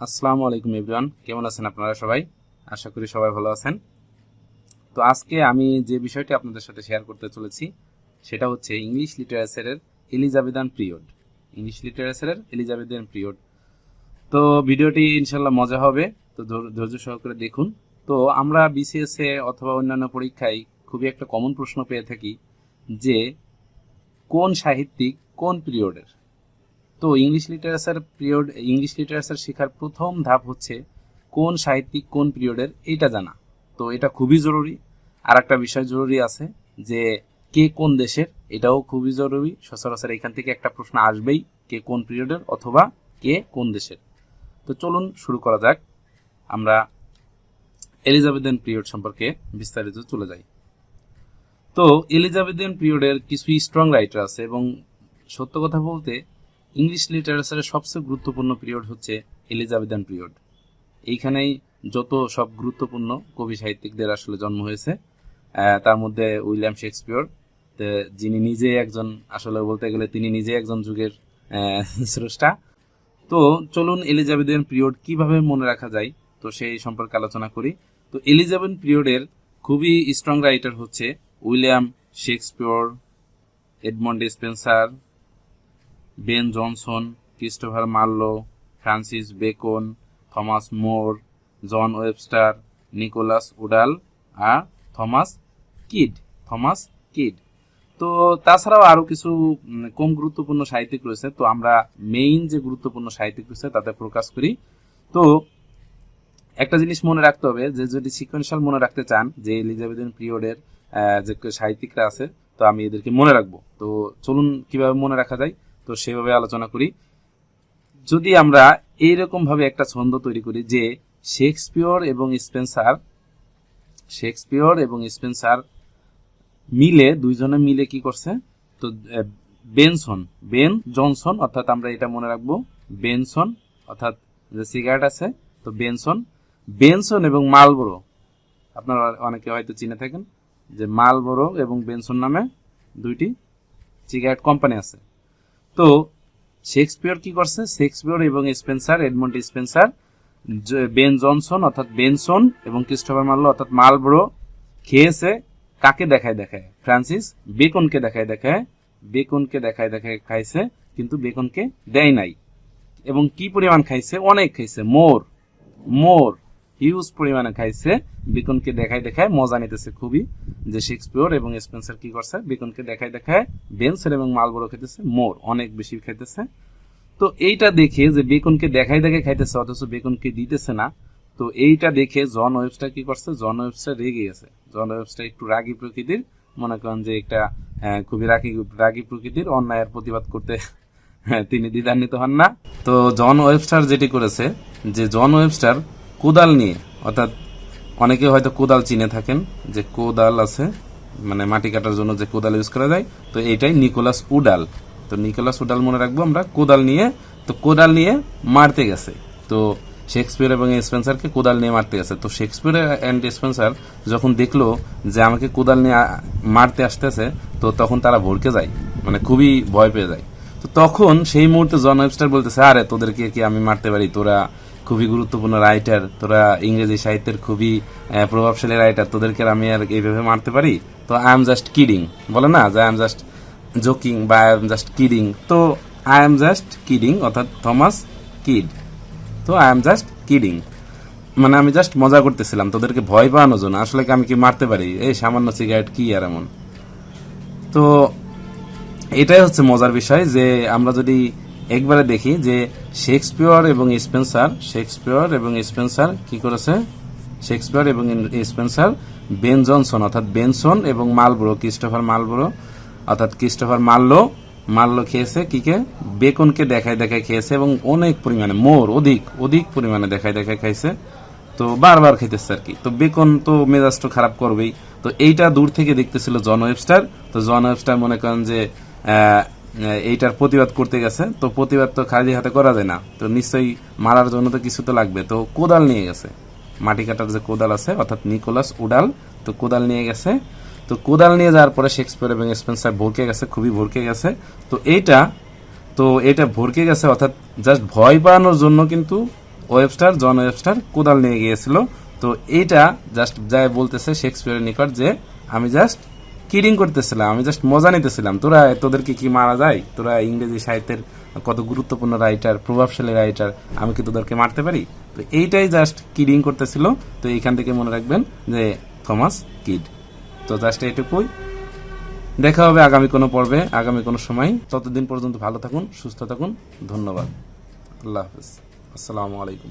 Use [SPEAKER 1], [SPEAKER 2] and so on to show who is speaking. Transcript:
[SPEAKER 1] আসসালামু আলাইকুম এভরিওয়ান, কেমন আছেন আপনারা সবাই? আশা করি সবাই ভালো আছেন। তো আজকে আমি যে বিষয়টি আপনাদের সাথে শেয়ার করতে চলেছি সেটা হচ্ছে ইংলিশ লিটারেচারের এলিজাবেথান পিরিয়ড। ইংলিশ লিটারেচারের এলিজাবেথান পিরিয়ড। তো ভিডিওটি ইনশাল্লাহ মজা হবে, তো ধৈর্য সহকারে দেখুন। তো আমরা বিসিএস এ অথবা অন্যান্য পরীক্ষায় খুবই একটা কমন প্রশ্ন পেয়ে থাকি যে কোন সাহিত্যিক কোন পিরিয়ডের। তো ইংলিশ লিটারেচার শেখার প্রথম ধাপ হচ্ছে কোন সাহিত্যিক কোন পিরিয়ডের এইটা জানা। তো এটা খুবই জরুরি। আর একটা বিষয় জরুরি আছে যে কে কোন দেশের, এটাও খুবই জরুরি। সচরাচর এখান থেকে একটা প্রশ্ন আসবেই, কে কোন পিরিয়ডের অথবা কে কোন দেশের। তো চলুন শুরু করা যাক। আমরা এলিজাবেথান পিরিয়ড সম্পর্কে বিস্তারিত চলে যাই। তো এলিজাবেথান পিরিয়ডের কিছু স্ট্রং রাইটার আছে, এবং সত্য কথা বলতে ইংলিশ লিটারেচারের সবচেয়ে গুরুত্বপূর্ণ পিরিয়ড হচ্ছে এলিজাবেথান পিরিয়ড। এইখানেই যত সব গুরুত্বপূর্ণ কবি সাহিত্যিকদের আসলে জন্ম হয়েছে। তার মধ্যে উইলিয়াম শেক্সপিয়র, যিনি নিজে একজন, আসলে বলতে গেলে তিনি নিজে একজন যুগের স্রষ্টা। তো চলুন এলিজাবেথান পিরিয়ড কিভাবে মনে রাখা যায় তো সেই সম্পর্কে আলোচনা করি। তো এলিজাবেথান পিরিয়ডের খুবই স্ট্রং রাইটার হচ্ছে William Shakespeare, Edmund Spenser, Ben Jonson, Christopher Marlowe, Francis Bacon, Thomas More, John Webster, Nicholas Udall আর থমাস কিড। তো তাছাড়াও আরো কিছু কম গুরুত্বপূর্ণ সাহিত্যিক রয়েছে। তো আমরা মেইন যে গুরুত্বপূর্ণ সাহিত্যিক রয়েছে তাতে প্রকাশ করি। তো একটা জিনিস মনে রাখতে হবে যে যদি সিকোয়েন্সিয়াল মনে রাখতে চান যে এলিজাবেথান পিরিয়ডের যে সাহিত্যিকরা আছে, তো আমি এদেরকে মনে রাখবো। তো চলুন কিভাবে মনে রাখা যায় তো সেভাবে আলোচনা করি। যদি আমরা এইরকম ভাবে একটা ছন্দ তৈরি করি যে শেক্সপিয়র এবং স্পেন্সার মিলে, দুইজনে মিলে কি করছে, তো বেন জনসন, অর্থাৎ আমরা এটা মনে রাখবো বেনসন, অর্থাৎ যে সিগারেট আছে, তো বেনসন এবং মালবোরো, আপনারা অনেকে হয়তো চিনে থাকেন যে মালবোরো এবং বেনসন নামে দুইটি সিগারেট কোম্পানি আছে। তো শেক্সপিয়র কি করছে, শেক্সপিয়র এবং Spencer, Edmund Spenser, Ben Johnson অর্থাৎ বেনসন এবং ক্রিস্টোফার মার্লো অর্থাৎ মালবোরো খেয়েছে কাকে দেখায় ফ্রান্সিস বেকনকে দেখায় খাইছে, কিন্তু বেকনকে দেয় নাই। এবং কি পরিমাণ খাইছে, অনেক খাইছে, মোর হিউজ পরিমাণে খাইছে। বেকনকে দেখায় মজা নিতেছে খুবই, যে শেক্সপিয়র এবং স্পেন্সার কি করছে, বেকনকে দেখায় বেনসন এবং মালবোরো খেতেছে মোর, অনেক বেশি খাইতেছে। তো এইটা দেখে যে বেকনকে দেখায় খাইতেছে অথচ বেকনকে দিতেছে না, তো এইটা দেখে জন ওয়েবস্টার কি করছে, জন ওয়েবস্টার রেগে গেছে। জন ওয়েবস্টার একটু রাগী প্রকৃতির, মনে করেন যে একটা খুবই রাগী প্রকৃতির, অন্যায়ের প্রতিবাদ করতে তিনি দ্বিধান্বিত হন না। তো জন ওয়েবস্টার যেটি করেছে, যে জন ওয়েবস্টার কোদাল নিয়ে, অর্থাৎ অনেকে হয়তো কোদাল চিনে থাকেন, যে কোদাল আছে মানে মাটি কাটার জন্য যে কোদাল ইউজ করা যায়, তো এইটাই নিকোলাস উডাল। তো নিকোলাস উডাল মনে রাখবো আমরা, কোদাল নিয়ে মারতে গেছে। তো শেক্সপিয়র এবং স্পেন্সারকে কোদাল নিয়ে মারতে গেছে। তো শেক্সপিয়র অ্যান্ড স্পেন্সার যখন দেখলো যে আমাকে কোদাল নিয়ে মারতে আসতেছে, তো তখন তারা ভরকে যায়, মানে খুবই ভয় পেয়ে যায়। তো তখন সেই মুহূর্তে জন ওয়েবস্টার বলতেছে, আরে তোদেরকে কি আমি মারতে পারি, তোরা খুবই গুরুত্বপূর্ণ রাইটার, তোরা ইংরেজি সাহিত্যের খুবই প্রভাবশালী রাইটার, তোদেরকে আমি আর এইভাবে মারতে পারি? তো আই এম জাস্ট কিডিং, বলে না যে আই এম জাস্ট জোকিং বা আই এম জাস্ট কিডিং। তো আই এম জাস্ট কিডিং অর্থাৎ থমাস কিড। তো আই এম জাস্ট কিডিং মানে আমি জাস্ট মজা করতেছিলাম তোদেরকে ভয় পাওয়ানোর জন্য, আসলে কি আমি কি মারতে পারি, এই সামান্য সিগারেট কি আর এমন। তো এটাই হচ্ছে মজার বিষয়, যে আমরা যদি একবারে দেখি যে শেক্সপিয়র এবং স্পেন্সার কি করেছে, শেক্সপিয়র এবং স্পেন্সার বেন জনসন অর্থাৎ বেনসন এবং মালবোরো, ক্রিস্টোফার মার্লো খেয়েছে কিকে, বেকনকে দেখায় খেয়েছে, এবং অনেক পরিমাণে অধিক পরিমাণে দেখায় খাইছে। তো বারবার খাইতেছে আর কি। তো বেকন তো মেজাজটা খারাপ করবেই। তো এইটা দূর থেকে দেখতেছিল জন ওয়েবস্টার। তো জন ওয়েবস্টার মনে করেন যে এইটার প্রতিবাদ করতে গেছে। তো প্রতিবাদ তো খালি হাতে করা যায় না, তো নিশ্চয়ই মারার জন্য তো কিছু তো লাগবে। তো কোদাল নিয়ে গেছে, মাটি কাটার যে কোদাল আছে অর্থাৎ নিকোলাস উডাল, তো কোদাল নিয়ে গেছে। তো কোদাল নিয়ে যাওয়ার পরে শেক্সপিয়র এবং স্পেন্সার খুবই ভরকে গেছে। তো এইটা ভরকে গেছে, অর্থাৎ জাস্ট ভয় পাওয়ানোর জন্য কিন্তু জন ওয়েবস্টার কোদাল নিয়ে গিয়েছিল। তো এইটা জাস্ট যাই বলতেছে শেক্সপিয়ারের নিকট যে আমি জাস্ট কিডিং করতেছিলাম, আমি জাস্ট মজা নিতেছিলাম, তোদেরকে কি মারা যায়, তোরা ইংরেজি সাহিত্যের কত গুরুত্বপূর্ণ রাইটার, প্রভাবশালী রাইটার, আমি কি তোদেরকে মারতে পারি? তো এইটাই জাস্ট কিডিং করতেছিল। তো এইখান থেকে মনে রাখবেন যে থমাস কিড। তো জাস্ট এইটুকুই। দেখা হবে আগামী কোনো পর্বে, আগামী কোনো সময়। ততদিন পর্যন্ত ভালো থাকুন, সুস্থ থাকুন। ধন্যবাদ। আল্লাহ হাফেজ। আসসালামু আলাইকুম।